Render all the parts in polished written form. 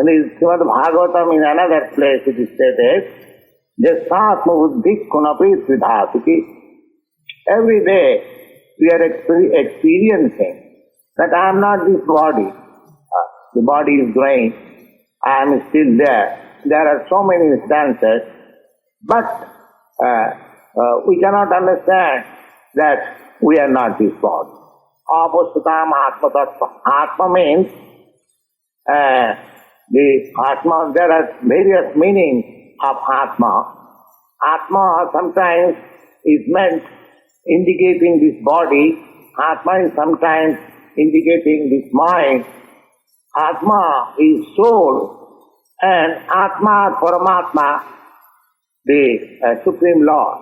in Srimad Bhagavatam, in another place it is stated, Jasatma buddhi kunapi vidhasiki. Every day we are experiencing that I am not this body. The body is going, I am still there. There are so many instances, but we cannot understand that we are not this body. Apastatam atma tattva. Atma means the Atma, there are various meanings of Atma. Atma sometimes is meant indicating this body. Atma is sometimes indicating this mind. Atma is soul, and Atma, Paramatma, the Supreme Lord.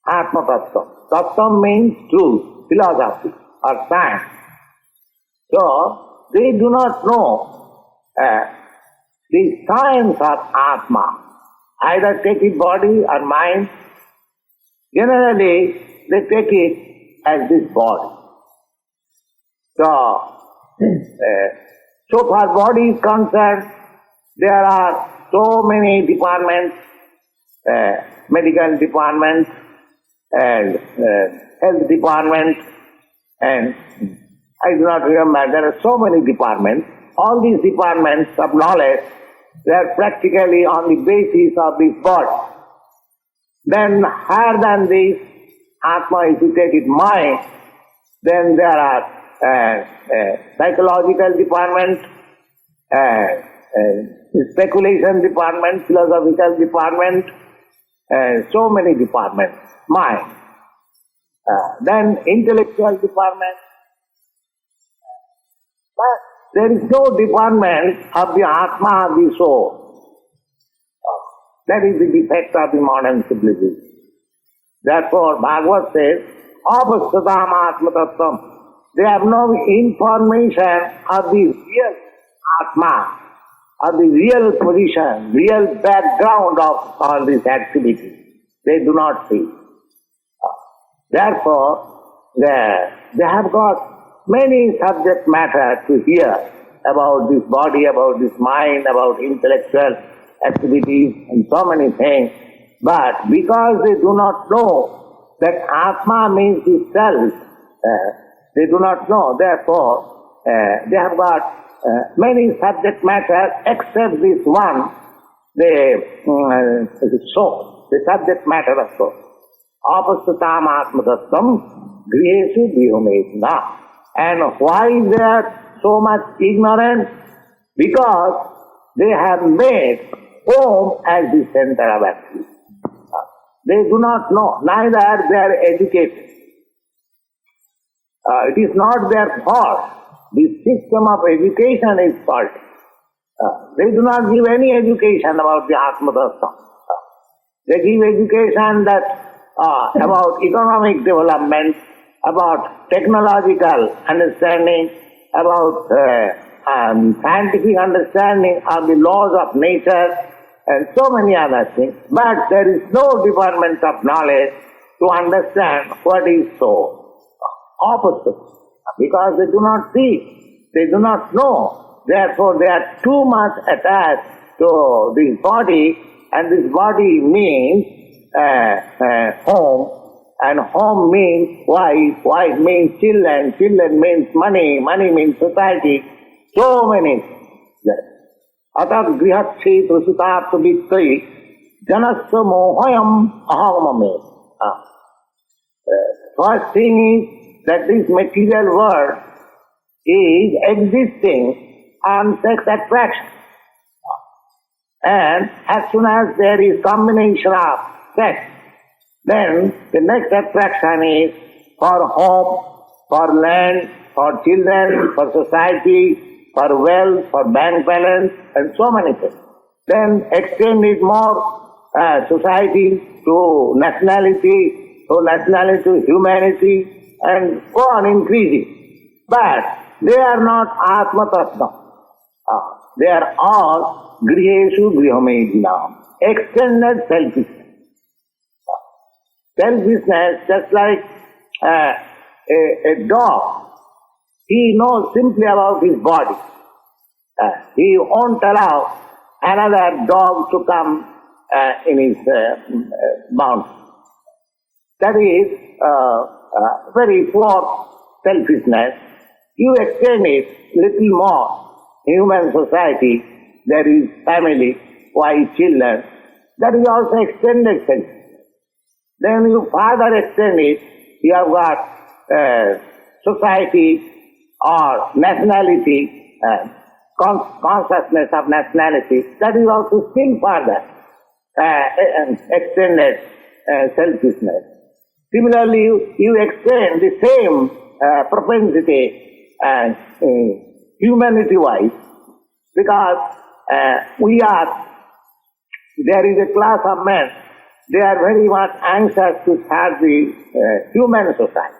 Atma Tattva. Tattva means truth, philosophy or science. So, they do not know the science of Atma. Either take it body or mind. Generally, they take it as this body. So far body is concerned, there are so many departments, medical department and health department, and I do not remember, there are so many departments. All these departments of knowledge, they are practically on the basis of this body. Then higher than this, Atma, if you take it mind, then there are psychological department, speculation department, philosophical department, so many departments, mind. Then intellectual department. But there is no department of the Atma of the soul. That is the defect of the modern civilization. Therefore, Bhagavad says, Apastatam atma tattvam. They have no information of the real Atma, of the real position, real background of all these activities. They do not see. Therefore, they have got many subject matter to hear about this body, about this mind, about intellectual activities and so many things. But because they do not know that Atma means the self, they do not know, therefore they have got many subject matter except this one, the soul, the subject matter of soul. Apastatam atmatattvam grihesu grihomedna. And why they are so much ignorant? Because they have made home as the center of activity. They do not know, neither they are educated. It is not their fault. The system of education is faulty. They do not give any education about the Atma Tattva. They give education that about economic development, about technological understanding, about scientific understanding of the laws of nature, and so many other things. But there is no department of knowledge to understand what is so. Opposite. Because they do not see, they do not know. Therefore they are too much attached to this body, and this body means home, and home means wife means children, children means money, money means society, so many things. Atat grihatsi prasutapta vittai janasya mohayam ahamame. First thing is that this material world is existing on sex attraction. And as soon as there is combination of sex, then the next attraction is for home, for land, for children, for society, for wealth, for bank balance, and so many things. Then extend it more, society to nationality, to humanity, and go on increasing. But they are not Atma Tattva. They are all Grihesu Grihomedina, extended selfishness. Selfishness, just like a dog, he knows simply about his body. He won't allow another dog to come in his bounds. That is very poor selfishness. You extend it little more. Human society, there is family, wife, children. That is also extended selfishness. Then you further extend it, you have got society or nationality, consciousness of nationality. That is also still further extended selfishness. Similarly, you extend the same propensity humanity-wise, because there is a class of men, they are very much anxious to serve the human society.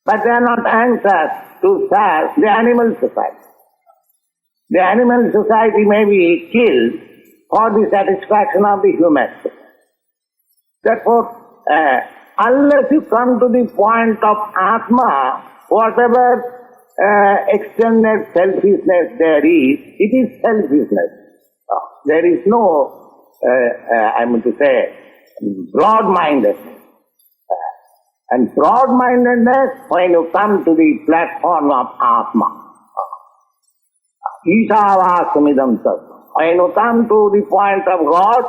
But they are not anxious to serve the animal society. The animal society may be killed for the satisfaction of the human society. Therefore, unless you come to the point of Atma, whatever extended selfishness there is, it is selfishness. There is no, I mean to say, broad-mindedness. And broad-mindedness, when you come to the platform of Atma, Ishavastamidam Tattva. When you come to the point of God,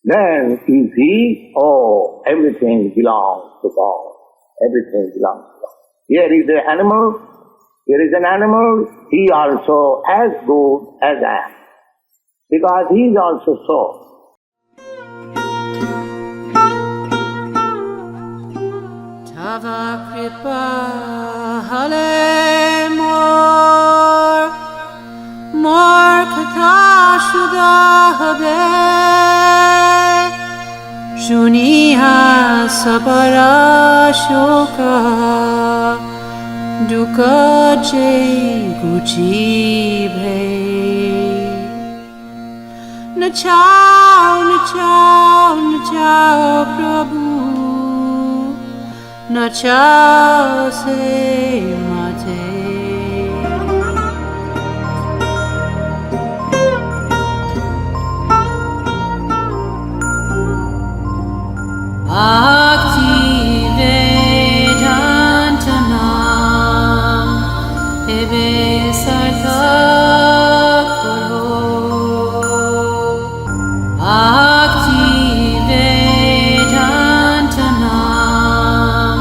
then you see, oh, everything belongs to God. Everything belongs to God. Here is an animal, he also as good as I am. Because he is also so. Tava kripa hale mor katha shuda habe shuniha sabara shoka dukkha je guchi bhe nachao Prabhu nachao se mate Bhakti Vedanta Nam Ebe Sartha Karo Bhakti Vedanta Nam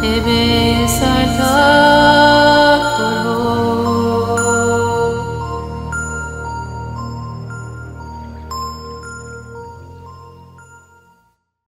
Ebe Sartha